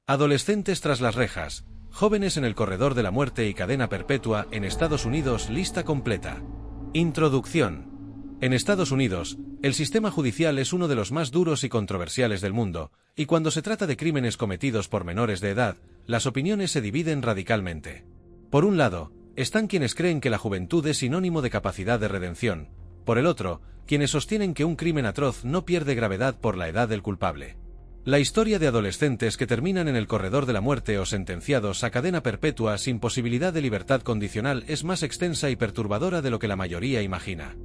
Adolescentes tras las rejas, jóvenes en el corredor de la muerte y cadena perpetua en Estados Unidos, lista completa. Introducción. En Estados Unidos, el sistema judicial es uno de los más duros y controversiales del mundo, y cuando se trata de crímenes cometidos por menores de edad, las opiniones se dividen radicalmente. Por un lado, están quienes creen que la juventud es sinónimo de capacidad de redención, por el otro, quienes sostienen que un crimen atroz no pierde gravedad por la edad del culpable. La historia de adolescentes que terminan en el corredor de la muerte o sentenciados a cadena perpetua sin posibilidad de libertad condicional es más extensa y perturbadora de lo que la mayoría imagina.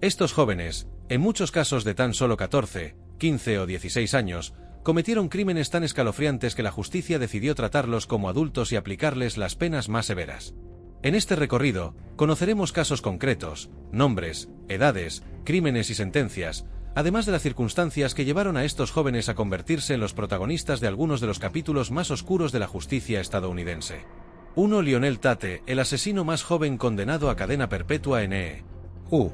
Estos jóvenes, en muchos casos de tan solo 14, 15 o 16 años, cometieron crímenes tan escalofriantes que la justicia decidió tratarlos como adultos y aplicarles las penas más severas. En este recorrido, conoceremos casos concretos, nombres, edades, crímenes y sentencias, además de las circunstancias que llevaron a estos jóvenes a convertirse en los protagonistas de algunos de los capítulos más oscuros de la justicia estadounidense. 1. Lionel Tate, el asesino más joven condenado a cadena perpetua en E.U.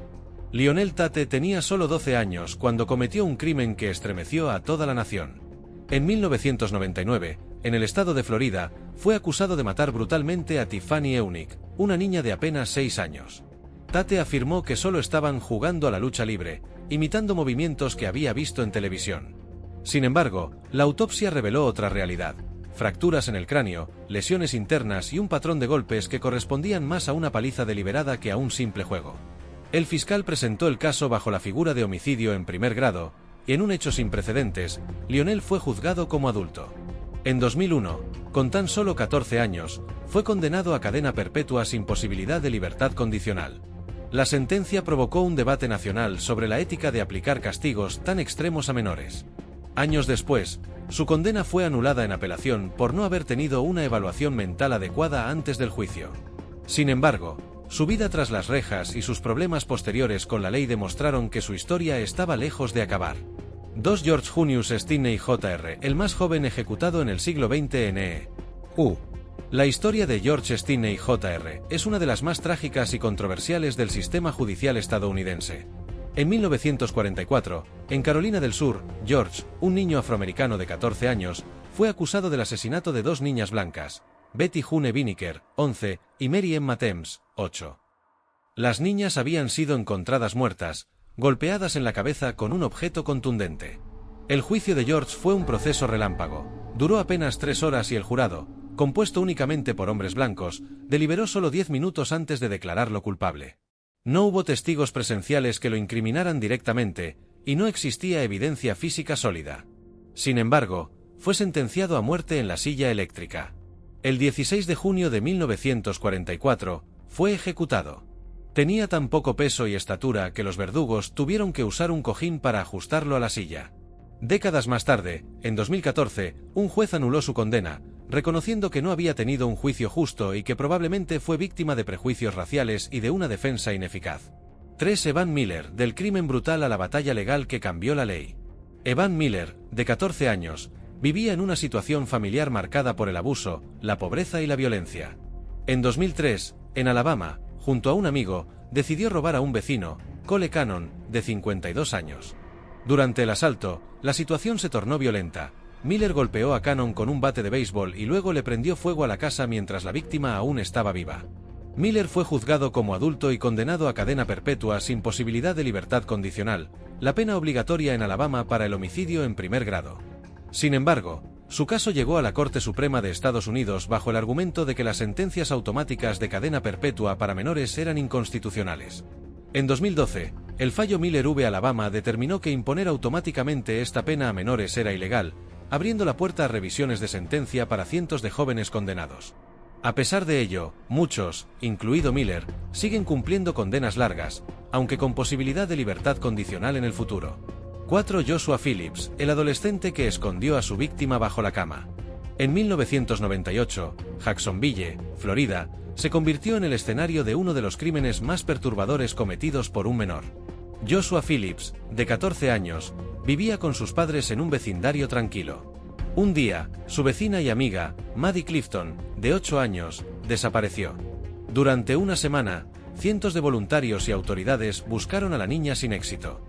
Lionel Tate tenía solo 12 años cuando cometió un crimen que estremeció a toda la nación. En 1999, en el estado de Florida, fue acusado de matar brutalmente a Tiffany Eunick, una niña de apenas 6 años. Tate afirmó que solo estaban jugando a la lucha libre, imitando movimientos que había visto en televisión. Sin embargo, la autopsia reveló otra realidad: fracturas en el cráneo, lesiones internas y un patrón de golpes que correspondían más a una paliza deliberada que a un simple juego. El fiscal presentó el caso bajo la figura de homicidio en primer grado, y en un hecho sin precedentes, Lionel fue juzgado como adulto. En 2001, con tan solo 14 años, fue condenado a cadena perpetua sin posibilidad de libertad condicional. La sentencia provocó un debate nacional sobre la ética de aplicar castigos tan extremos a menores. Años después, su condena fue anulada en apelación por no haber tenido una evaluación mental adecuada antes del juicio. Sin embargo, su vida tras las rejas y sus problemas posteriores con la ley demostraron que su historia estaba lejos de acabar. 2. George Junius Stinney Jr., el más joven ejecutado en el siglo XX en E.U. La historia de George Stinney Jr. es una de las más trágicas y controversiales del sistema judicial estadounidense. En 1944, en Carolina del Sur, George, un niño afroamericano de 14 años, fue acusado del asesinato de dos niñas blancas, Betty June Winiker, 11, y Mary Emma Thames, 8. Las niñas habían sido encontradas muertas, golpeadas en la cabeza con un objeto contundente. El juicio de George fue un proceso relámpago, duró apenas 3 horas y el jurado, compuesto únicamente por hombres blancos, deliberó solo 10 minutos antes de declararlo culpable. No hubo testigos presenciales que lo incriminaran directamente, y no existía evidencia física sólida. Sin embargo, fue sentenciado a muerte en la silla eléctrica. El 16 de junio de 1944, fue ejecutado. Tenía tan poco peso y estatura que los verdugos tuvieron que usar un cojín para ajustarlo a la silla. Décadas más tarde, en 2014, un juez anuló su condena, reconociendo que no había tenido un juicio justo y que probablemente fue víctima de prejuicios raciales y de una defensa ineficaz. 3. Evan Miller, del crimen brutal a la batalla legal que cambió la ley. Evan Miller, de 14 años, vivía en una situación familiar marcada por el abuso, la pobreza y la violencia. En 2003, en Alabama, junto a un amigo, decidió robar a un vecino, Cole Cannon, de 52 años. Durante el asalto, la situación se tornó violenta. Miller golpeó a Cannon con un bate de béisbol y luego le prendió fuego a la casa mientras la víctima aún estaba viva. Miller fue juzgado como adulto y condenado a cadena perpetua sin posibilidad de libertad condicional, la pena obligatoria en Alabama para el homicidio en primer grado. Sin embargo, su caso llegó a la Corte Suprema de Estados Unidos bajo el argumento de que las sentencias automáticas de cadena perpetua para menores eran inconstitucionales. En 2012, el fallo Miller v. Alabama determinó que imponer automáticamente esta pena a menores era ilegal, abriendo la puerta a revisiones de sentencia para cientos de jóvenes condenados. A pesar de ello, muchos, incluido Miller, siguen cumpliendo condenas largas, aunque con posibilidad de libertad condicional en el futuro. 4. Joshua Phillips, el adolescente que escondió a su víctima bajo la cama. En 1998, Jacksonville, Florida, se convirtió en el escenario de uno de los crímenes más perturbadores cometidos por un menor. Joshua Phillips, de 14 años, vivía con sus padres en un vecindario tranquilo. Un día, su vecina y amiga, Maddie Clifton, de 8 años, desapareció. Durante una semana, cientos de voluntarios y autoridades buscaron a la niña sin éxito.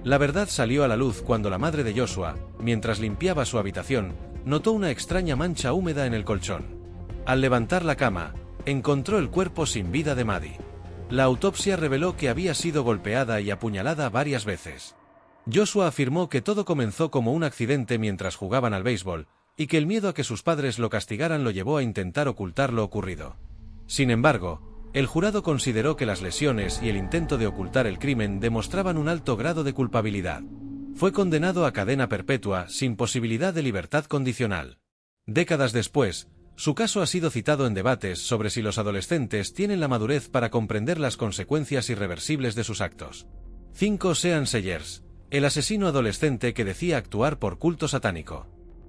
La verdad salió a la luz cuando la madre de Joshua, mientras limpiaba su habitación, notó una extraña mancha húmeda en el colchón. Al levantar la cama, encontró el cuerpo sin vida de Maddie. La autopsia reveló que había sido golpeada y apuñalada varias veces. Joshua afirmó que todo comenzó como un accidente mientras jugaban al béisbol, y que el miedo a que sus padres lo castigaran lo llevó a intentar ocultar lo ocurrido. Sin embargo, el jurado consideró que las lesiones y el intento de ocultar el crimen demostraban un alto grado de culpabilidad. Fue condenado a cadena perpetua sin posibilidad de libertad condicional. Décadas después, su caso ha sido citado en debates sobre si los adolescentes tienen la madurez para comprender las consecuencias irreversibles de sus actos. 5. Sean Sayers, el asesino adolescente que decía actuar por culto satánico.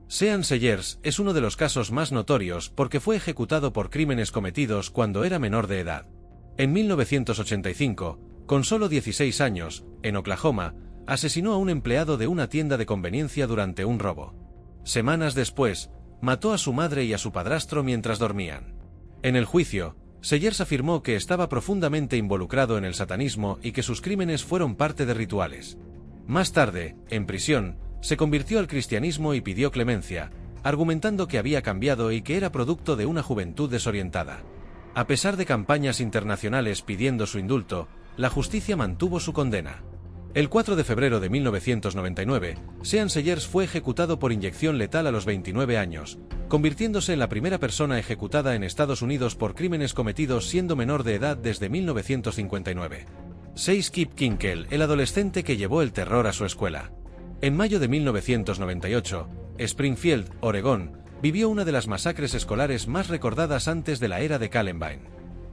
Sean Sayers es uno de los casos más notorios porque fue ejecutado por crímenes cometidos cuando era menor de edad. En 1985, con solo 16 años, en Oklahoma, asesinó a un empleado de una tienda de conveniencia durante un robo. Semanas después, mató a su madre y a su padrastro mientras dormían. En el juicio, Sayers afirmó que estaba profundamente involucrado en el satanismo y que sus crímenes fueron parte de rituales. Más tarde, en prisión, se convirtió al cristianismo y pidió clemencia, argumentando que había cambiado y que era producto de una juventud desorientada. A pesar de campañas internacionales pidiendo su indulto, la justicia mantuvo su condena. El 4 de febrero de 1999, Sean Sayers fue ejecutado por inyección letal a los 29 años, convirtiéndose en la primera persona ejecutada en Estados Unidos por crímenes cometidos siendo menor de edad desde 1959. 6. Kip Kinkel, el adolescente que llevó el terror a su escuela. En mayo de 1998, Springfield, Oregón, vivió una de las masacres escolares más recordadas antes de la era de Columbine.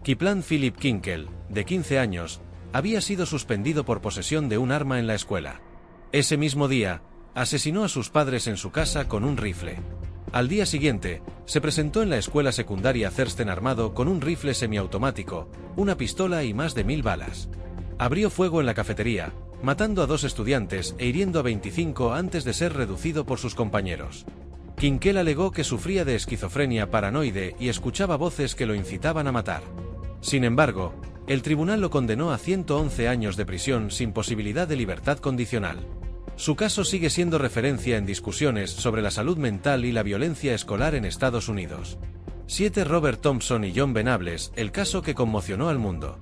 Kipland Philip Kinkel, de 15 años, había sido suspendido por posesión de un arma en la escuela. Ese mismo día, asesinó a sus padres en su casa con un rifle. Al día siguiente, se presentó en la escuela secundaria Thurston armado con un rifle semiautomático, una pistola y más de 1000 balas. Abrió fuego en la cafetería, matando a 2 estudiantes e hiriendo a 25 antes de ser reducido por sus compañeros. Kinkel alegó que sufría de esquizofrenia paranoide y escuchaba voces que lo incitaban a matar. Sin embargo, el tribunal lo condenó a 111 años de prisión sin posibilidad de libertad condicional. Su caso sigue siendo referencia en discusiones sobre la salud mental y la violencia escolar en Estados Unidos. 7. Robert Thompson y John Venables, el caso que conmocionó al mundo.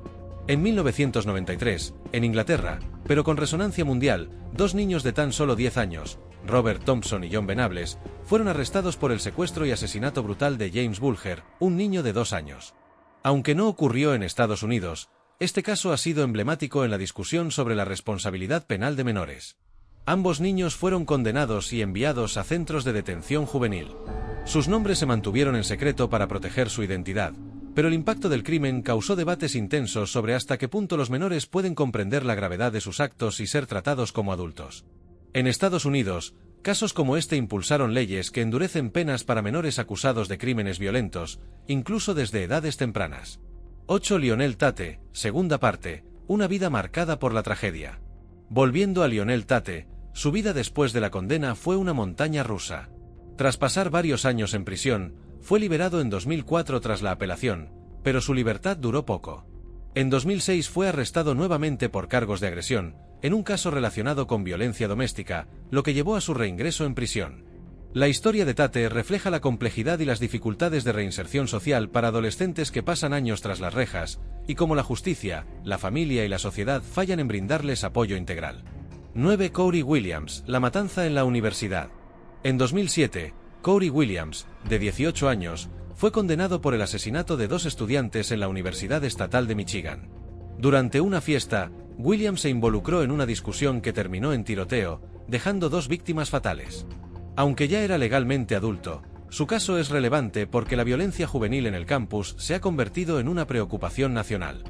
En 1993, en Inglaterra, pero con resonancia mundial, 2 niños de tan solo 10 años, Robert Thompson y John Venables, fueron arrestados por el secuestro y asesinato brutal de James Bulger, un niño de 2 años. Aunque no ocurrió en Estados Unidos, este caso ha sido emblemático en la discusión sobre la responsabilidad penal de menores. Ambos niños fueron condenados y enviados a centros de detención juvenil. Sus nombres se mantuvieron en secreto para proteger su identidad, pero el impacto del crimen causó debates intensos sobre hasta qué punto los menores pueden comprender la gravedad de sus actos y ser tratados como adultos. En Estados Unidos, casos como este impulsaron leyes que endurecen penas para menores acusados de crímenes violentos, incluso desde edades tempranas. 8. Lionel Tate, segunda parte, una vida marcada por la tragedia. Volviendo a Lionel Tate, su vida después de la condena fue una montaña rusa. Tras pasar varios años en prisión, fue liberado en 2004 tras la apelación, pero su libertad duró poco. En 2006 fue arrestado nuevamente por cargos de agresión, en un caso relacionado con violencia doméstica, lo que llevó a su reingreso en prisión. La historia de Tate refleja la complejidad y las dificultades de reinserción social para adolescentes que pasan años tras las rejas, y cómo la justicia, la familia y la sociedad fallan en brindarles apoyo integral. 9. Corey Williams, la matanza en la universidad. En 2007, Corey Williams, de 18 años, fue condenado por el asesinato de 2 estudiantes en la Universidad Estatal de Michigan. Durante una fiesta, Williams se involucró en una discusión que terminó en tiroteo, dejando 2 víctimas fatales. Aunque ya era legalmente adulto, su caso es relevante porque la violencia juvenil en el campus se ha convertido en una preocupación nacional.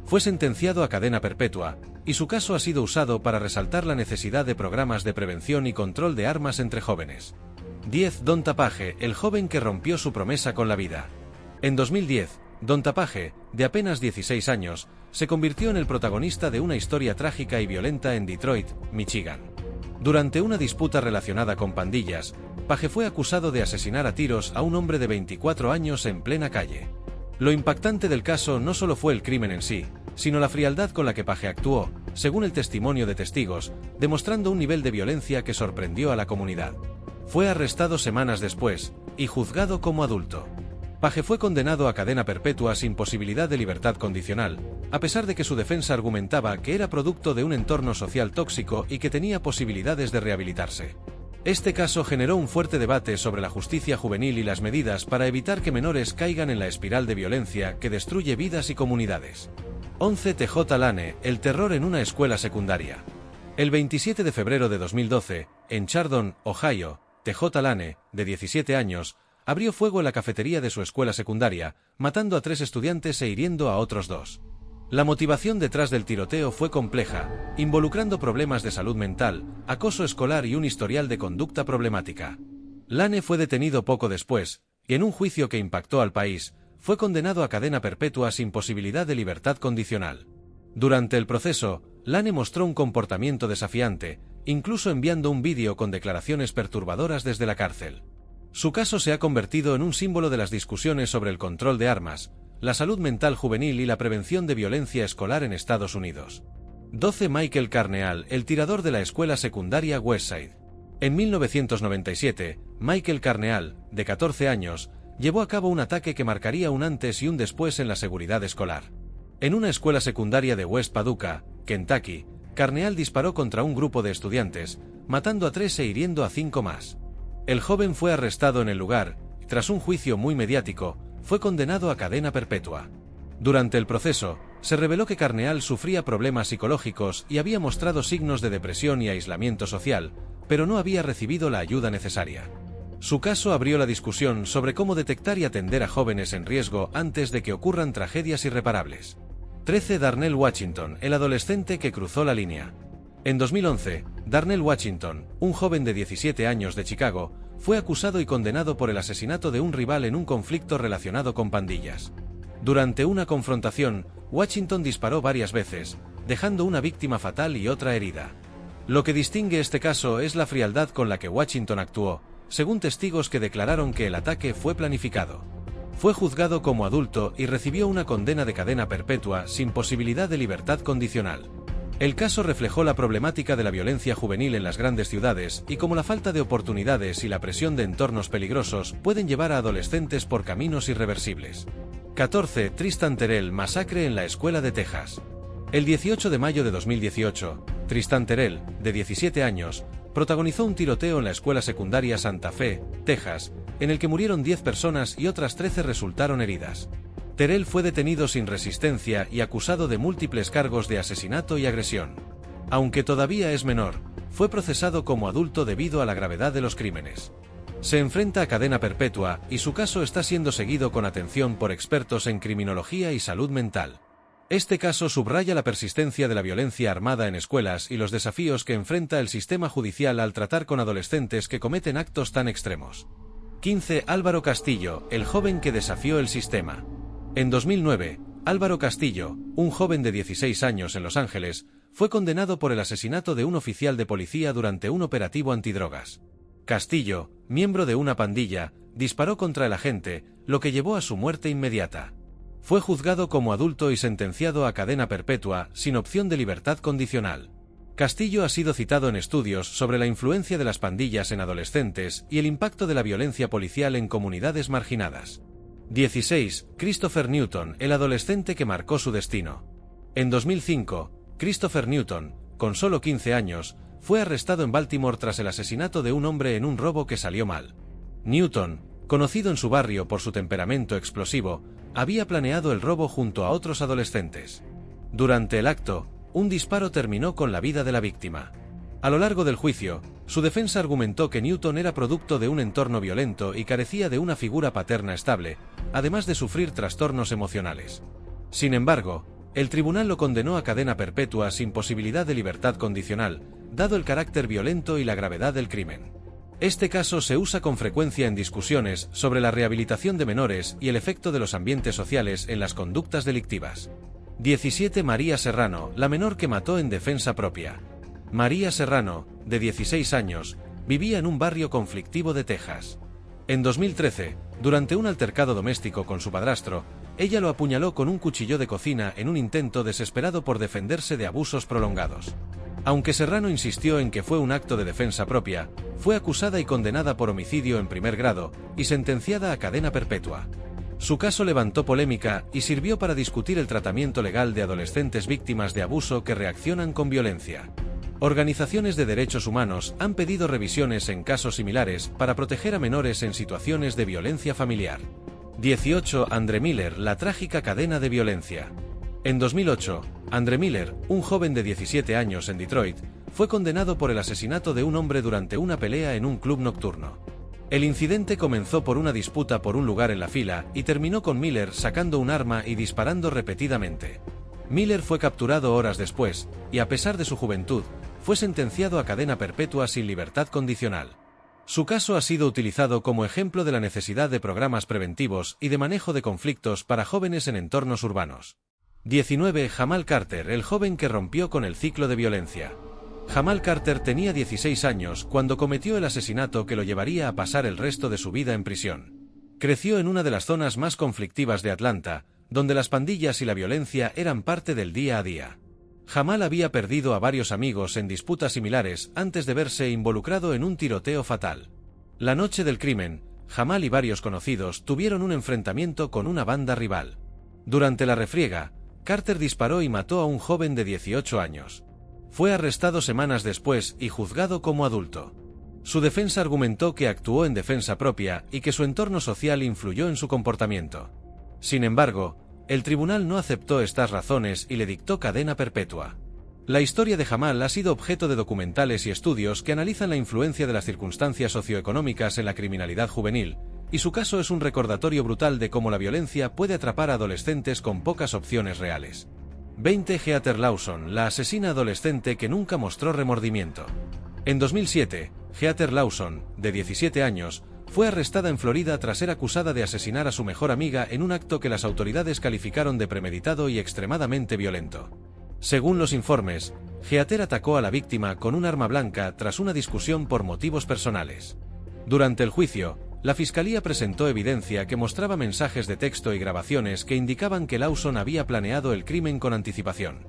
Fue sentenciado a cadena perpetua, y su caso ha sido usado para resaltar la necesidad de programas de prevención y control de armas entre jóvenes. 10. Don Tapage, el joven que rompió su promesa con la vida. En 2010, Don Tapage, de apenas 16 años, se convirtió en el protagonista de una historia trágica y violenta en Detroit, Michigan. Durante una disputa relacionada con pandillas, Page fue acusado de asesinar a tiros a un hombre de 24 años en plena calle. Lo impactante del caso no solo fue el crimen en sí, sino la frialdad con la que Page actuó, según el testimonio de testigos, demostrando un nivel de violencia que sorprendió a la comunidad. Fue arrestado semanas después y juzgado como adulto. Page fue condenado a cadena perpetua sin posibilidad de libertad condicional, a pesar de que su defensa argumentaba que era producto de un entorno social tóxico y que tenía posibilidades de rehabilitarse. Este caso generó un fuerte debate sobre la justicia juvenil y las medidas para evitar que menores caigan en la espiral de violencia que destruye vidas y comunidades. 11 TJ Lane, el terror en una escuela secundaria. El 27 de febrero de 2012, en Chardon, Ohio, TJ Lane, de 17 años, abrió fuego en la cafetería de su escuela secundaria, matando a 3 estudiantes e hiriendo a otros 2. La motivación detrás del tiroteo fue compleja, involucrando problemas de salud mental, acoso escolar y un historial de conducta problemática. Lane fue detenido poco después, y en un juicio que impactó al país, fue condenado a cadena perpetua sin posibilidad de libertad condicional. Durante el proceso, Lane mostró un comportamiento desafiante, incluso enviando un vídeo con declaraciones perturbadoras desde la cárcel. Su caso se ha convertido en un símbolo de las discusiones sobre el control de armas, la salud mental juvenil y la prevención de violencia escolar en Estados Unidos. 12 Michael Carneal, el tirador de la escuela secundaria Westside. En 1997, Michael Carneal, de 14 años, llevó a cabo un ataque que marcaría un antes y un después en la seguridad escolar. En una escuela secundaria de West Paducah, Kentucky, Carneal disparó contra un grupo de estudiantes, matando a 3 e hiriendo a 5 más. El joven fue arrestado en el lugar, y tras un juicio muy mediático, fue condenado a cadena perpetua. Durante el proceso, se reveló que Carneal sufría problemas psicológicos y había mostrado signos de depresión y aislamiento social, pero no había recibido la ayuda necesaria. Su caso abrió la discusión sobre cómo detectar y atender a jóvenes en riesgo antes de que ocurran tragedias irreparables. 13 Darnell Washington, el adolescente que cruzó la línea. En 2011, Darnell Washington, un joven de 17 años de Chicago, fue acusado y condenado por el asesinato de un rival en un conflicto relacionado con pandillas. Durante una confrontación, Washington disparó varias veces, dejando una víctima fatal y otra herida. Lo que distingue este caso es la frialdad con la que Washington actuó, según testigos que declararon que el ataque fue planificado. Fue juzgado como adulto y recibió una condena de cadena perpetua sin posibilidad de libertad condicional. El caso reflejó la problemática de la violencia juvenil en las grandes ciudades y cómo la falta de oportunidades y la presión de entornos peligrosos pueden llevar a adolescentes por caminos irreversibles. 14 Tristan Terrell, masacre en la escuela de Texas. El 18 de mayo de 2018, Tristan Terrell, de 17 años, protagonizó un tiroteo en la escuela secundaria Santa Fe, Texas, en el que murieron 10 personas y otras 13 resultaron heridas. Terrell fue detenido sin resistencia y acusado de múltiples cargos de asesinato y agresión. Aunque todavía es menor, fue procesado como adulto debido a la gravedad de los crímenes. Se enfrenta a cadena perpetua y su caso está siendo seguido con atención por expertos en criminología y salud mental. Este caso subraya la persistencia de la violencia armada en escuelas y los desafíos que enfrenta el sistema judicial al tratar con adolescentes que cometen actos tan extremos. 15 Álvaro Castillo, el joven que desafió el sistema. En 2009, Álvaro Castillo, un joven de 16 años en Los Ángeles, fue condenado por el asesinato de un oficial de policía durante un operativo antidrogas. Castillo, miembro de una pandilla, disparó contra el agente, lo que llevó a su muerte inmediata. Fue juzgado como adulto y sentenciado a cadena perpetua, sin opción de libertad condicional. Castillo ha sido citado en estudios sobre la influencia de las pandillas en adolescentes y el impacto de la violencia policial en comunidades marginadas. 16 Christopher Newton, el adolescente que marcó su destino. En 2005, Christopher Newton, con solo 15 años, fue arrestado en Baltimore tras el asesinato de un hombre en un robo que salió mal. Newton, conocido en su barrio por su temperamento explosivo, había planeado el robo junto a otros adolescentes. Durante el acto, un disparo terminó con la vida de la víctima. A lo largo del juicio, su defensa argumentó que Newton era producto de un entorno violento y carecía de una figura paterna estable, además de sufrir trastornos emocionales. Sin embargo, el tribunal lo condenó a cadena perpetua sin posibilidad de libertad condicional, dado el carácter violento y la gravedad del crimen. Este caso se usa con frecuencia en discusiones sobre la rehabilitación de menores y el efecto de los ambientes sociales en las conductas delictivas. 17 María Serrano, la menor que mató en defensa propia. María Serrano, de 16 años, vivía en un barrio conflictivo de Texas. En 2013, durante un altercado doméstico con su padrastro, ella lo apuñaló con un cuchillo de cocina en un intento desesperado por defenderse de abusos prolongados. Aunque Serrano insistió en que fue un acto de defensa propia, fue acusada y condenada por homicidio en primer grado y sentenciada a cadena perpetua. Su caso levantó polémica y sirvió para discutir el tratamiento legal de adolescentes víctimas de abuso que reaccionan con violencia. Organizaciones de derechos humanos han pedido revisiones en casos similares para proteger a menores en situaciones de violencia familiar. 18. Andre Miller, la trágica cadena de violencia. En 2008, Andre Miller, un joven de 17 años en Detroit, fue condenado por el asesinato de un hombre durante una pelea en un club nocturno. El incidente comenzó por una disputa por un lugar en la fila y terminó con Miller sacando un arma y disparando repetidamente. Miller fue capturado horas después, y a pesar de su juventud, fue sentenciado a cadena perpetua sin libertad condicional. Su caso ha sido utilizado como ejemplo de la necesidad de programas preventivos y de manejo de conflictos para jóvenes en entornos urbanos. 19. Jamal Carter, el joven que rompió con el ciclo de violencia. Jamal Carter tenía 16 años cuando cometió el asesinato que lo llevaría a pasar el resto de su vida en prisión. Creció en una de las zonas más conflictivas de Atlanta, donde las pandillas y la violencia eran parte del día a día. Jamal había perdido a varios amigos en disputas similares antes de verse involucrado en un tiroteo fatal. La noche del crimen, Jamal y varios conocidos tuvieron un enfrentamiento con una banda rival. Durante la refriega, Carter disparó y mató a un joven de 18 años. Fue arrestado semanas después y juzgado como adulto. Su defensa argumentó que actuó en defensa propia y que su entorno social influyó en su comportamiento. Sin embargo, el tribunal no aceptó estas razones y le dictó cadena perpetua. La historia de Jamal ha sido objeto de documentales y estudios que analizan la influencia de las circunstancias socioeconómicas en la criminalidad juvenil, y su caso es un recordatorio brutal de cómo la violencia puede atrapar a adolescentes con pocas opciones reales. 20. Heather Lawson, la asesina adolescente que nunca mostró remordimiento. En 2007, Heather Lawson, de 17 años, fue arrestada en Florida tras ser acusada de asesinar a su mejor amiga en un acto que las autoridades calificaron de premeditado y extremadamente violento. Según los informes, Heather atacó a la víctima con un arma blanca tras una discusión por motivos personales. Durante el juicio, la fiscalía presentó evidencia que mostraba mensajes de texto y grabaciones que indicaban que Lawson había planeado el crimen con anticipación.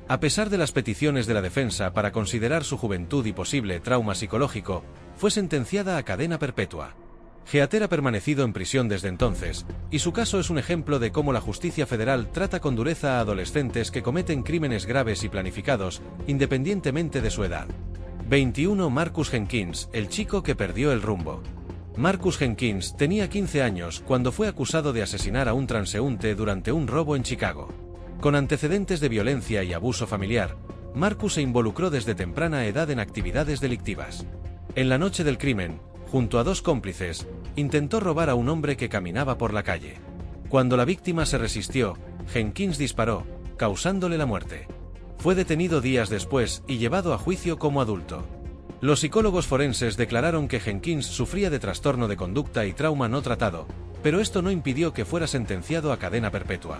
A pesar de las peticiones de la defensa para considerar su juventud y posible trauma psicológico, fue sentenciada a cadena perpetua. Heather ha permanecido en prisión desde entonces, y su caso es un ejemplo de cómo la justicia federal trata con dureza a adolescentes que cometen crímenes graves y planificados, independientemente de su edad. 21. Marcus Jenkins, el chico que perdió el rumbo. Marcus Jenkins tenía 15 años cuando fue acusado de asesinar a un transeúnte durante un robo en Chicago. Con antecedentes de violencia y abuso familiar, Marcus se involucró desde temprana edad en actividades delictivas. En la noche del crimen, junto a dos cómplices, intentó robar a un hombre que caminaba por la calle. Cuando la víctima se resistió, Jenkins disparó, causándole la muerte. Fue detenido días después y llevado a juicio como adulto. Los psicólogos forenses declararon que Jenkins sufría de trastorno de conducta y trauma no tratado, pero esto no impidió que fuera sentenciado a cadena perpetua.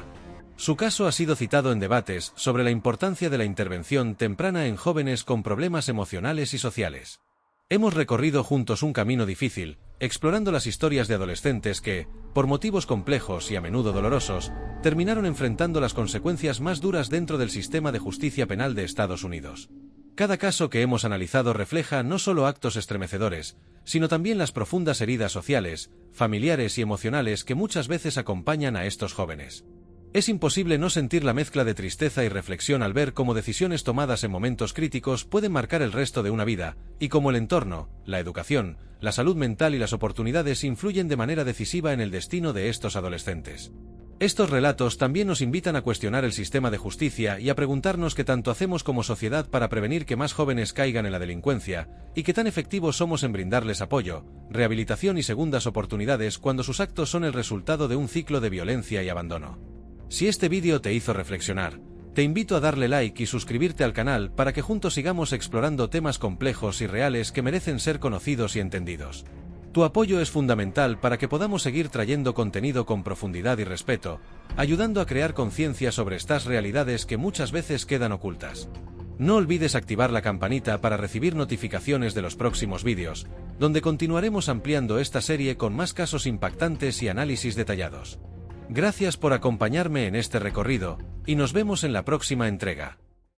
Su caso ha sido citado en debates sobre la importancia de la intervención temprana en jóvenes con problemas emocionales y sociales. Hemos recorrido juntos un camino difícil, explorando las historias de adolescentes que, por motivos complejos y a menudo dolorosos, terminaron enfrentando las consecuencias más duras dentro del sistema de justicia penal de Estados Unidos. Cada caso que hemos analizado refleja no solo actos estremecedores, sino también las profundas heridas sociales, familiares y emocionales que muchas veces acompañan a estos jóvenes. Es imposible no sentir la mezcla de tristeza y reflexión al ver cómo decisiones tomadas en momentos críticos pueden marcar el resto de una vida, y cómo el entorno, la educación, la salud mental y las oportunidades influyen de manera decisiva en el destino de estos adolescentes. Estos relatos también nos invitan a cuestionar el sistema de justicia y a preguntarnos qué tanto hacemos como sociedad para prevenir que más jóvenes caigan en la delincuencia, y qué tan efectivos somos en brindarles apoyo, rehabilitación y segundas oportunidades cuando sus actos son el resultado de un ciclo de violencia y abandono. Si este vídeo te hizo reflexionar, te invito a darle like y suscribirte al canal para que juntos sigamos explorando temas complejos y reales que merecen ser conocidos y entendidos. Tu apoyo es fundamental para que podamos seguir trayendo contenido con profundidad y respeto, ayudando a crear conciencia sobre estas realidades que muchas veces quedan ocultas. No olvides activar la campanita para recibir notificaciones de los próximos vídeos, donde continuaremos ampliando esta serie con más casos impactantes y análisis detallados. Gracias por acompañarme en este recorrido, y nos vemos en la próxima entrega.